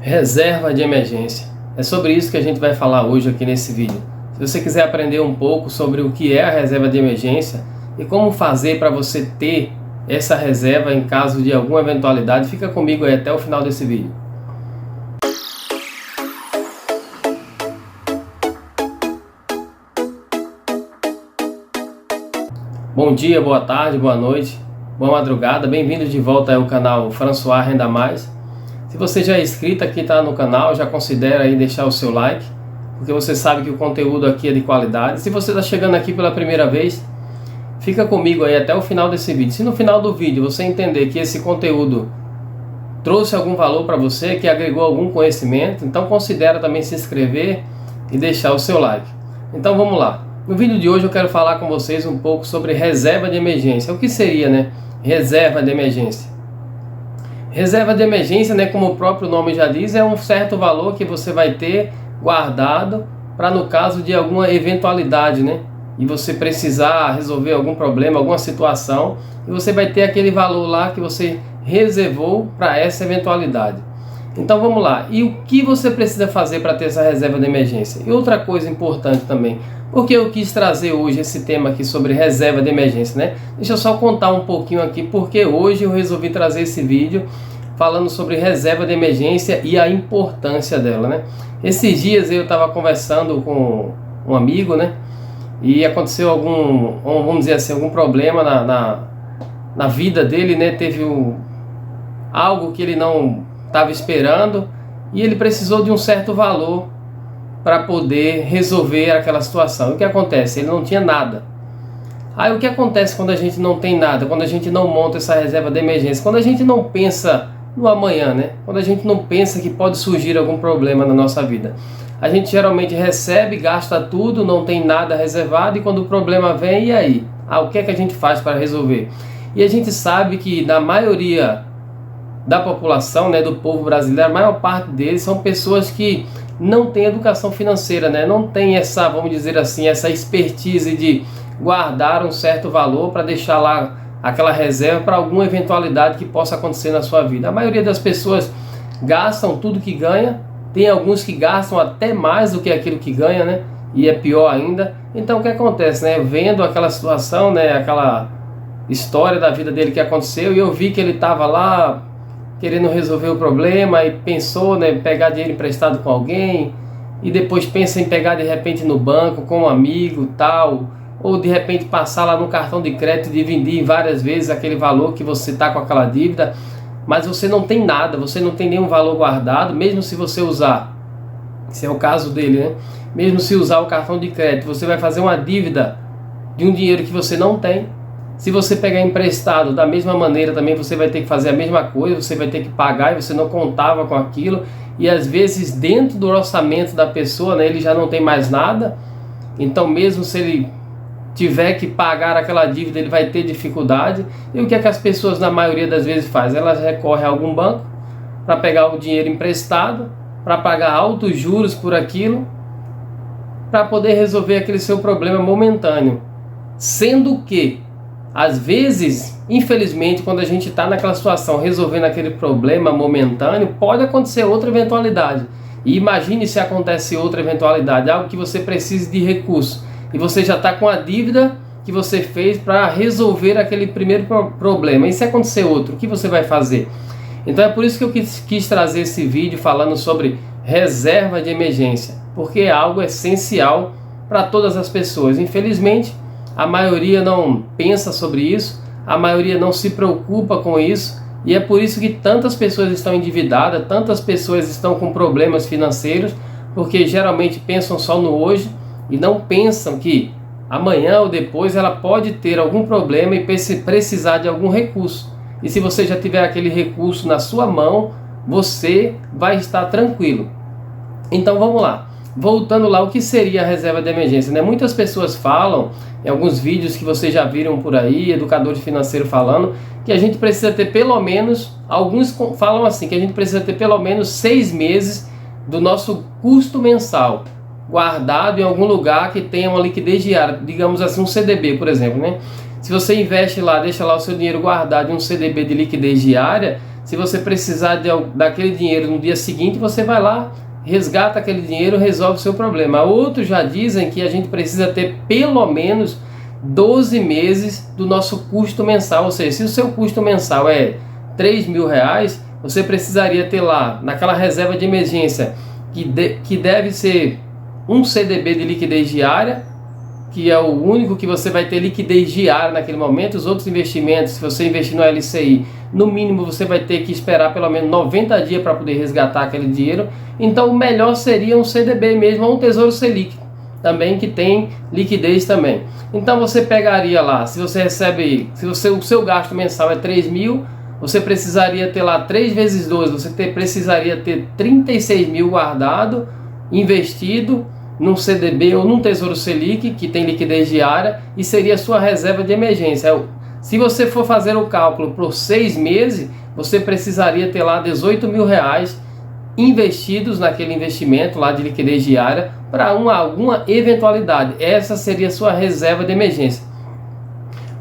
Reserva de emergência. É sobre isso que a gente vai falar hoje aqui nesse vídeo. Se você quiser aprender um pouco sobre o que é a reserva de emergência e como fazer para você ter essa reserva em caso de alguma eventualidade, fica comigo aí até o final desse vídeo. Bom dia, boa tarde, boa noite, boa madrugada, bem-vindos de volta ao canal François Renda Mais. Se você já é inscrito aqui no canal, já considera aí deixar o seu like, porque você sabe que o conteúdo aqui é de qualidade. Se você está chegando aqui pela primeira vez, fica comigo aí até o final desse vídeo. Se no final do vídeo você entender que esse conteúdo trouxe algum valor para você, que agregou algum conhecimento, então considera também se inscrever e deixar o seu like. Então vamos lá. No vídeo de hoje eu quero falar com vocês um pouco sobre reserva de emergência. O que seria, né? Reserva de emergência. Reserva de emergência, né, como o próprio nome já diz, é um certo valor que você vai ter guardado para no caso de alguma eventualidade, né? E você precisar resolver algum problema, alguma situação, e você vai ter aquele valor lá que você reservou para essa eventualidade. Então vamos lá. E o que você precisa fazer para ter essa reserva de emergência? E outra coisa importante também, porque eu quis trazer hoje esse tema aqui sobre reserva de emergência, né? Deixa eu só contar um pouquinho aqui, porque hoje eu resolvi trazer esse vídeo falando sobre reserva de emergência e a importância dela, né? Esses dias eu estava conversando com um amigo, né? E aconteceu vamos dizer assim, algum problema na vida dele, né? Teve algo que ele não estava esperando e ele precisou de um certo valor para poder resolver aquela situação. E o que acontece? Ele não tinha nada. Aí o que acontece quando a gente não tem nada? Quando a gente não monta essa reserva de emergência? Quando a gente não pensa no amanhã, né? Quando a gente não pensa que pode surgir algum problema na nossa vida. A gente geralmente recebe, gasta tudo, não tem nada reservado, e quando o problema vem, e aí? O que é que a gente faz para resolver? E a gente sabe que na maioria da população, né, do povo brasileiro, a maior parte deles são pessoas que não tem educação financeira, né? Não tem essa, vamos dizer assim, essa expertise de guardar um certo valor para deixar lá aquela reserva para alguma eventualidade que possa acontecer na sua vida. A maioria das pessoas gastam tudo que ganha, tem alguns que gastam até mais do que aquilo que ganha, né? E é pior ainda. Então o que acontece, né? Vendo aquela situação, né? Aquela história da vida dele que aconteceu, e eu vi que ele estava lá querendo resolver o problema e pensou, né, pegar dinheiro emprestado com alguém, e depois pensa em pegar de repente no banco com um amigo tal, ou de repente passar lá no cartão de crédito e dividir várias vezes aquele valor que você está com aquela dívida, mas você não tem nada, você não tem nenhum valor guardado, mesmo se você usar, esse é o caso dele, né? Mesmo se usar o cartão de crédito, você vai fazer uma dívida de um dinheiro que você não tem. Se você pegar emprestado da mesma maneira também, você vai ter que fazer a mesma coisa, você vai ter que pagar e você não contava com aquilo, e às vezes dentro do orçamento da pessoa, né, ele já não tem mais nada, então mesmo se ele tiver que pagar aquela dívida, ele vai ter dificuldade. E o que é que as pessoas na maioria das vezes fazem? Elas recorrem a algum banco para pegar o dinheiro emprestado, para pagar altos juros por aquilo, para poder resolver aquele seu problema momentâneo, sendo que às vezes, infelizmente, quando a gente está naquela situação resolvendo aquele problema momentâneo, pode acontecer outra eventualidade. E imagine se acontece outra eventualidade, algo que você precise de recurso, e você já está com a dívida que você fez para resolver aquele primeiro problema. E se acontecer outro, o que você vai fazer? Então é por isso que eu quis trazer esse vídeo falando sobre reserva de emergência, porque é algo essencial para todas as pessoas. Infelizmente, a maioria não pensa sobre isso, a maioria não se preocupa com isso, e é por isso que tantas pessoas estão endividadas, tantas pessoas estão com problemas financeiros, porque geralmente pensam só no hoje e não pensam que amanhã ou depois ela pode ter algum problema e precisar de algum recurso. E se você já tiver aquele recurso na sua mão, você vai estar tranquilo. Então vamos lá. Voltando lá, o que seria a reserva de emergência, né? Muitas pessoas falam, em alguns vídeos que vocês já viram por aí, educadores financeiros falando, que a gente precisa ter pelo menos, alguns falam assim, que a gente precisa ter pelo menos 6 meses do nosso custo mensal guardado em algum lugar que tenha uma liquidez diária, digamos assim, um CDB, por exemplo, né? Se você investe lá, deixa lá o seu dinheiro guardado em um CDB de liquidez diária, Se você precisar daquele dinheiro no dia seguinte, você vai lá, resgata aquele dinheiro, resolve o seu problema. Outros já dizem que a gente precisa ter pelo menos 12 meses do nosso custo mensal. Ou seja, se o seu custo mensal é R$3.000, você precisaria ter lá, naquela reserva de emergência, que deve ser um CDB de liquidez diária, que é o único que você vai ter liquidez diária naquele momento. Os outros investimentos, se você investir no LCI, no mínimo você vai ter que esperar pelo menos 90 dias para poder resgatar aquele dinheiro. Então o melhor seria um CDB mesmo, ou um Tesouro Selic também, que tem liquidez também. Então você pegaria lá, se você recebe, o seu gasto mensal é 3.000, você precisaria ter lá 3 vezes 12, você precisaria ter 36.000 guardado, investido num CDB ou num Tesouro Selic, que tem liquidez diária, e seria a sua reserva de emergência. Se você for fazer o cálculo por 6 meses, você precisaria ter lá R$18.000 investidos naquele investimento lá de liquidez diária para alguma eventualidade. Essa seria a sua reserva de emergência.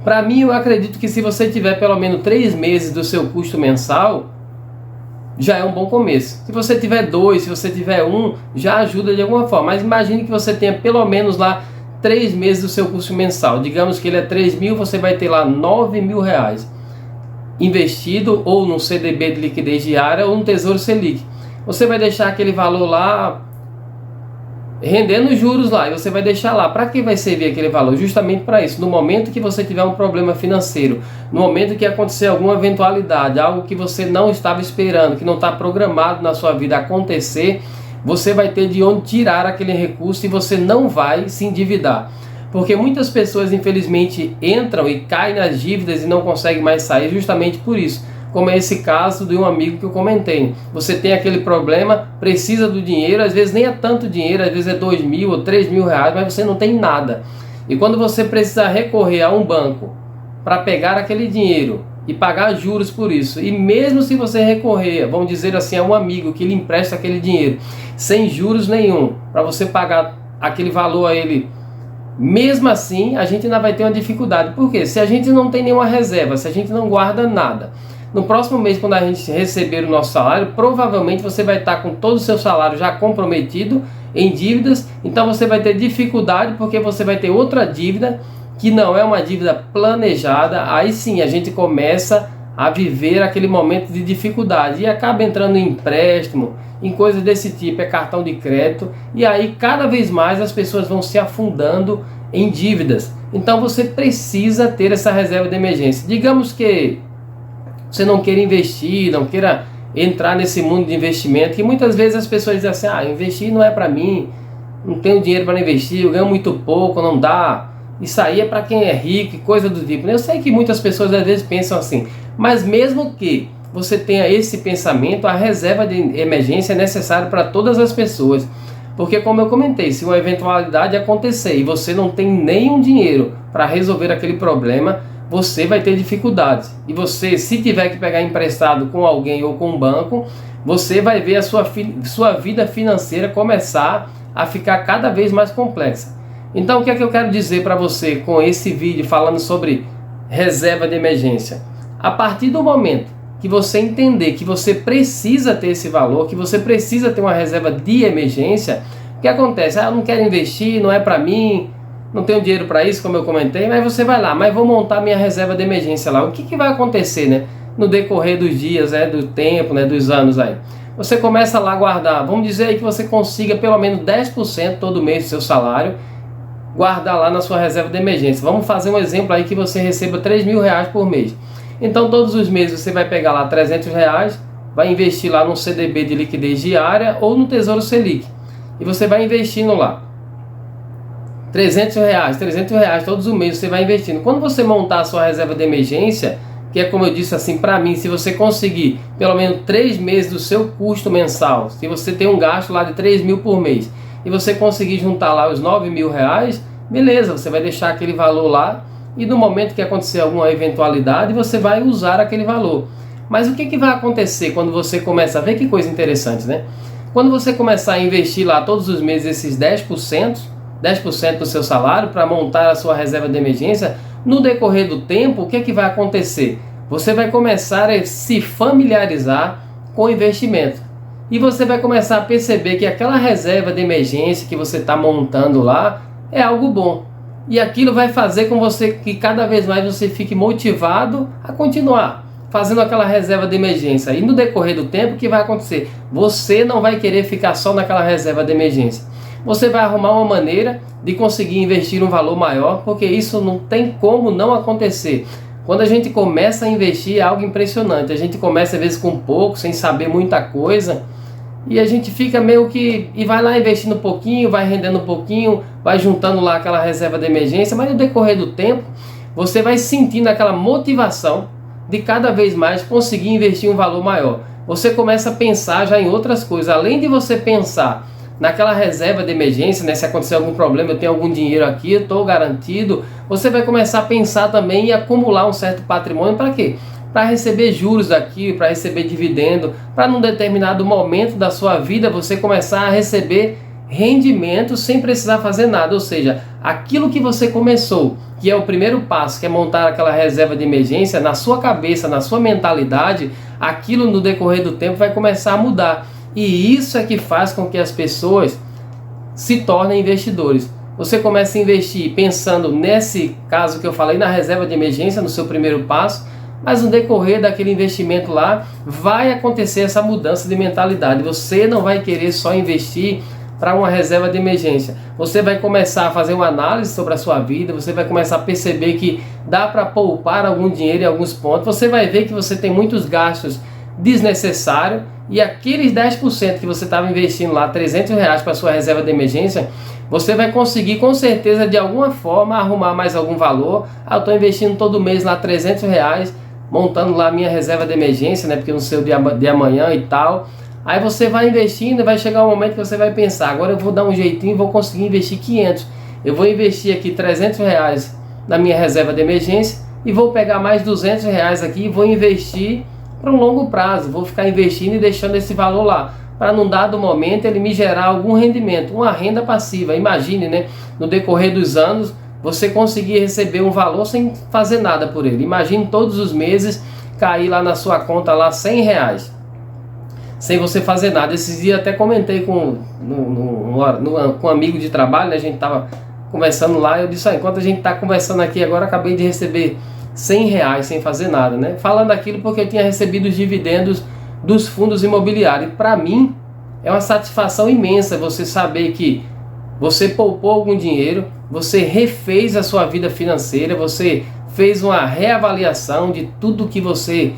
Para mim, eu acredito que se você tiver pelo menos 3 meses do seu custo mensal, já é um bom começo. Se você tiver 2, se você tiver 1, já ajuda de alguma forma. Mas imagine que você tenha pelo menos lá 3 meses do seu custo mensal. Digamos que ele é 3.000, você vai ter lá R$9.000 investido ou no CDB de liquidez diária ou no Tesouro Selic. Você vai deixar aquele valor lá rendendo juros lá, e você vai deixar lá. Para que vai servir aquele valor? Justamente para isso. No momento que você tiver um problema financeiro, no momento que acontecer alguma eventualidade, algo que você não estava esperando, que não está programado na sua vida acontecer, você vai ter de onde tirar aquele recurso e você não vai se endividar. Porque muitas pessoas, infelizmente, entram e caem nas dívidas e não conseguem mais sair justamente por isso. Como é esse caso de um amigo que eu comentei. Você tem aquele problema, precisa do dinheiro, às vezes nem é tanto dinheiro, às vezes é 2.000 ou 3.000 reais, mas você não tem nada. E quando você precisa recorrer a um banco para pegar aquele dinheiro e pagar juros por isso, e mesmo se você recorrer, vamos dizer assim, a um amigo que lhe empresta aquele dinheiro, sem juros nenhum, para você pagar aquele valor a ele, mesmo assim, a gente ainda vai ter uma dificuldade. Por quê? Se a gente não tem nenhuma reserva, se a gente não guarda nada, no próximo mês, quando a gente receber o nosso salário, provavelmente você vai estar com todo o seu salário já comprometido em dívidas. Então você vai ter dificuldade, porque você vai ter outra dívida que não é uma dívida planejada. Aí sim a gente começa a viver aquele momento de dificuldade e acaba entrando em empréstimo, em coisas desse tipo, é cartão de crédito, e aí cada vez mais as pessoas vão se afundando em dívidas. Então você precisa ter essa reserva de emergência. Digamos que você não queira investir, não queira entrar nesse mundo de investimento, que muitas vezes as pessoas dizem assim, investir não é para mim, não tenho dinheiro para investir, eu ganho muito pouco, não dá, isso aí é para quem é rico e coisa do tipo. Eu sei que muitas pessoas às vezes pensam assim, mas mesmo que você tenha esse pensamento, a reserva de emergência é necessária para todas as pessoas, porque como eu comentei, se uma eventualidade acontecer e você não tem nenhum dinheiro para resolver aquele problema, você vai ter dificuldades. E você, se tiver que pegar emprestado com alguém ou com um banco, você vai ver a sua vida financeira começar a ficar cada vez mais complexa. Então o que é que eu quero dizer para você com esse vídeo falando sobre reserva de emergência? A partir do momento que você entender que você precisa ter esse valor, que você precisa ter uma reserva de emergência, o que acontece? Eu não quero investir, não é para mim, não tenho dinheiro para isso, como eu comentei, mas você vai lá, mas vou montar minha reserva de emergência lá. O que vai acontecer, né? No decorrer dos dias, do tempo, dos anos aí? Você começa lá a guardar, vamos dizer aí que você consiga pelo menos 10% todo mês do seu salário, guardar lá na sua reserva de emergência. Vamos fazer um exemplo aí que você receba R$3.000 por mês. Então todos os meses você vai pegar lá R$300, vai investir lá no CDB de liquidez diária ou no Tesouro Selic. E você vai investindo lá. R$300 todos os meses você vai investindo. Quando você montar a sua reserva de emergência, que é como eu disse assim, para mim, se você conseguir pelo menos 3 meses do seu custo mensal, se você tem um gasto lá de 3.000 por mês, e você conseguir juntar lá os R$9.000, beleza, você vai deixar aquele valor lá, e no momento que acontecer alguma eventualidade, você vai usar aquele valor. Mas o que vai acontecer quando você começa a ver? Que coisa interessante, né? Quando você começar a investir lá todos os meses esses 10% do seu salário para montar a sua reserva de emergência, no decorrer do tempo, o que vai acontecer? você vai começar a se familiarizar com o investimento. E você vai começar a perceber que aquela reserva de emergência que você está montando lá é algo bom. E aquilo vai fazer com você que cada vez mais você fique motivado a continuar fazendo aquela reserva de emergência. E no decorrer do tempo, o que vai acontecer? Você não vai querer ficar só naquela reserva de emergência. Você vai arrumar uma maneira de conseguir investir um valor maior, porque isso não tem como não acontecer. Quando a gente começa a investir é algo impressionante. A gente começa às vezes com pouco, sem saber muita coisa, e a gente fica meio que... e vai lá investindo um pouquinho, vai rendendo um pouquinho, vai juntando lá aquela reserva de emergência, mas no decorrer do tempo, você vai sentindo aquela motivação de cada vez mais conseguir investir um valor maior. Você começa a pensar já em outras coisas. Além de você pensar naquela reserva de emergência, né, se acontecer algum problema, eu tenho algum dinheiro aqui, eu estou garantido. Você vai começar a pensar também em acumular um certo patrimônio. Para quê? Para receber juros daqui, para receber dividendo, para num determinado momento da sua vida você começar a receber rendimento sem precisar fazer nada. Ou seja, aquilo que você começou, que é o primeiro passo, que é montar aquela reserva de emergência, na sua cabeça, na sua mentalidade, aquilo no decorrer do tempo vai começar a mudar. E isso é que faz com que as pessoas se tornem investidores. Você começa a investir pensando nesse caso que eu falei, na reserva de emergência, no seu primeiro passo, mas no decorrer daquele investimento lá, vai acontecer essa mudança de mentalidade. Você não vai querer só investir para uma reserva de emergência. Você vai começar a fazer uma análise sobre a sua vida, você vai começar a perceber que dá para poupar algum dinheiro em alguns pontos, você vai ver que você tem muitos gastos desnecessários, e aqueles 10% que você estava investindo lá, R$300 para sua reserva de emergência, você vai conseguir com certeza de alguma forma arrumar mais algum valor. Eu estou investindo todo mês lá R$300, montando lá a minha reserva de emergência, né, porque não sei o dia de amanhã e tal. Aí você vai investindo e vai chegar um momento que você vai pensar, agora eu vou dar um jeitinho e vou conseguir investir 500. Eu vou investir aqui R$300 na minha reserva de emergência e vou pegar mais R$200 aqui e vou investir para um longo prazo. Vou ficar investindo e deixando esse valor lá, para num dado momento ele me gerar algum rendimento, uma renda passiva. Imagine, né, no decorrer dos anos, você conseguir receber um valor sem fazer nada por ele. Imagine todos os meses cair lá na sua conta lá R$100. Sem você fazer nada. Esses dias até comentei com um amigo de trabalho, né? A gente estava conversando lá, eu disse, enquanto a gente está conversando aqui agora, acabei de receber R$100 sem fazer nada, né? Falando aquilo porque eu tinha recebido os dividendos dos fundos imobiliários. Para mim, é uma satisfação imensa você saber que você poupou algum dinheiro, você refez a sua vida financeira, você fez uma reavaliação de tudo que você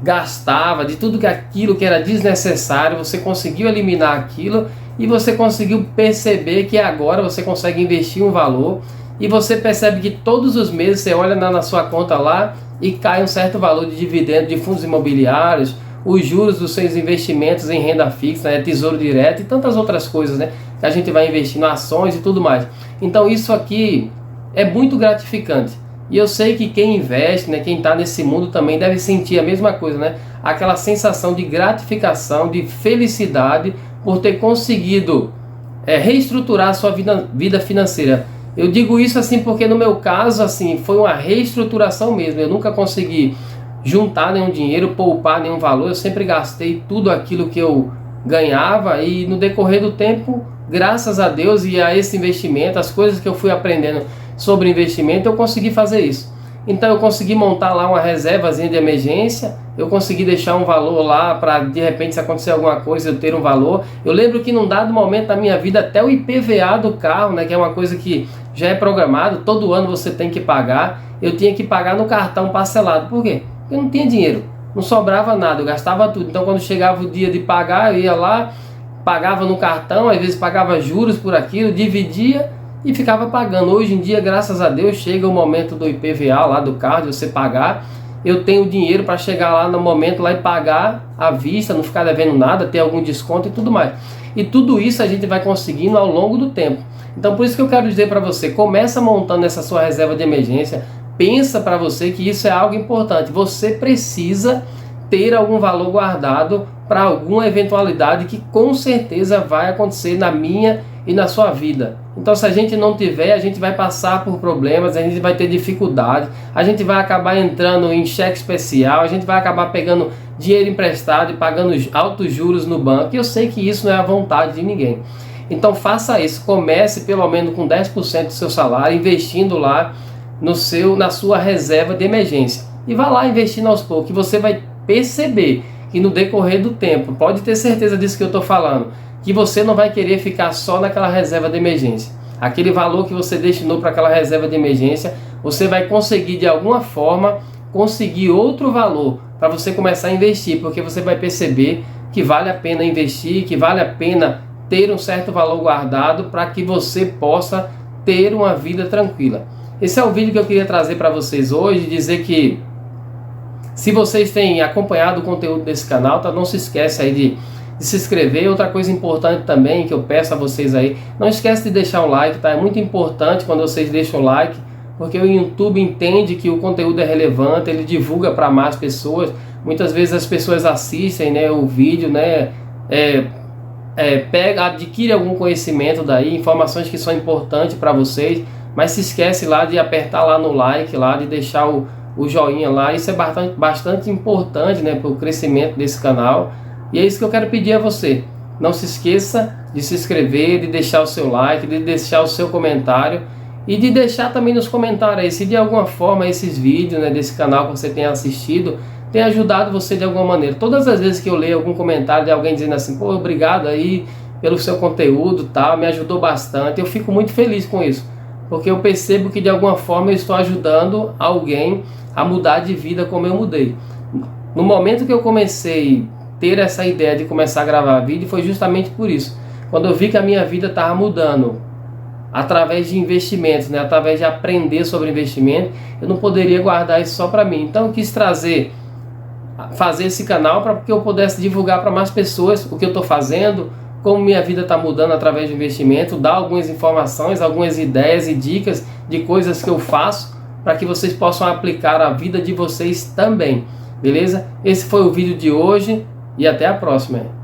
gastava, de tudo aquilo que era desnecessário, você conseguiu eliminar aquilo e você conseguiu perceber que agora você consegue investir um valor, e você percebe que todos os meses você olha na sua conta lá e cai um certo valor de dividendo de fundos imobiliários, os juros dos seus investimentos em renda fixa, né, tesouro direto e tantas outras coisas, né, que a gente vai investir em ações e tudo mais. Então isso aqui é muito gratificante. E eu sei que quem investe, né, quem está nesse mundo também deve sentir a mesma coisa, né? Aquela sensação de gratificação, de felicidade por ter conseguido reestruturar a sua vida financeira. Eu digo isso assim porque no meu caso assim, foi uma reestruturação mesmo. Eu nunca consegui juntar nenhum dinheiro, poupar nenhum valor. Eu sempre gastei tudo aquilo que eu ganhava, e no decorrer do tempo, graças a Deus e a esse investimento, as coisas que eu fui aprendendo sobre investimento, eu consegui fazer isso. Então eu consegui montar lá uma reservazinha de emergência, eu consegui deixar um valor lá para de repente se acontecer alguma coisa eu ter um valor. Eu lembro que num dado momento da minha vida, até o IPVA do carro, né, que é uma coisa que já é programado, todo ano você tem que pagar, eu tinha que pagar no cartão parcelado. Por quê? Porque eu não tinha dinheiro, não sobrava nada, eu gastava tudo. Então quando chegava o dia de pagar, eu ia lá, pagava no cartão, às vezes pagava juros por aquilo, dividia e ficava pagando. Hoje em dia, graças a Deus, chega o momento do IPVA lá do carro, de você pagar. Eu tenho dinheiro para chegar lá no momento lá e pagar à vista, não ficar devendo nada, ter algum desconto e tudo mais. E tudo isso a gente vai conseguindo ao longo do tempo. Então por isso que eu quero dizer para você, começa montando essa sua reserva de emergência, pensa para você que isso é algo importante. Você precisa ter algum valor guardado para alguma eventualidade que com certeza vai acontecer na minha e na sua vida. Então, se a gente não tiver, a gente vai passar por problemas, a gente vai ter dificuldade, a gente vai acabar entrando em cheque especial, a gente vai acabar pegando dinheiro emprestado e pagando altos juros no banco. E eu sei que isso não é a vontade de ninguém. Então faça isso, comece pelo menos com 10% do seu salário, investindo lá na sua reserva de emergência. E vá lá investindo aos poucos, e você vai perceber que no decorrer do tempo, pode ter certeza disso que eu estou falando, que você não vai querer ficar só naquela reserva de emergência. Aquele valor que você destinou para aquela reserva de emergência, você vai conseguir de alguma forma conseguir outro valor para você começar a investir, porque você vai perceber que vale a pena investir, que vale a pena ter um certo valor guardado para que você possa ter uma vida tranquila. Esse é o vídeo que eu queria trazer para vocês hoje, dizer que se vocês têm acompanhado o conteúdo desse canal, tá? Não se esquece aí de se inscrever. Outra coisa importante também que eu peço a vocês aí, não esquece de deixar o like, tá? É muito importante quando vocês deixam o like, porque o YouTube entende que o conteúdo é relevante, ele divulga para mais pessoas. Muitas vezes as pessoas assistem, né, o vídeo, né, adquire algum conhecimento daí, informações que são importantes para vocês, mas se esquece lá de apertar lá no like, lá de deixar o joinha lá. Isso é bastante importante, né, para o crescimento desse canal. E é isso que eu quero pedir a você. Não se esqueça de se inscrever, de deixar o seu like, de deixar o seu comentário e de deixar também nos comentários aí se de alguma forma esses vídeos, né, desse canal que você tenha assistido tem ajudado você de alguma maneira. Todas as vezes que eu leio algum comentário de alguém dizendo assim, pô, obrigado aí pelo seu conteúdo, tal, me ajudou bastante, eu fico muito feliz com isso, porque eu percebo que de alguma forma eu estou ajudando alguém a mudar de vida como eu mudei. No momento que eu comecei a ter essa ideia de começar a gravar vídeo, foi justamente por isso. Quando eu vi que a minha vida estava mudando através de investimentos, né, através de aprender sobre investimento, eu não poderia guardar isso só para mim. Então eu quis fazer esse canal para que eu pudesse divulgar para mais pessoas o que eu estou fazendo, como minha vida está mudando através de investimento, dar algumas informações, algumas ideias e dicas de coisas que eu faço para que vocês possam aplicar a vida de vocês também, beleza? Esse foi o vídeo de hoje e até a próxima.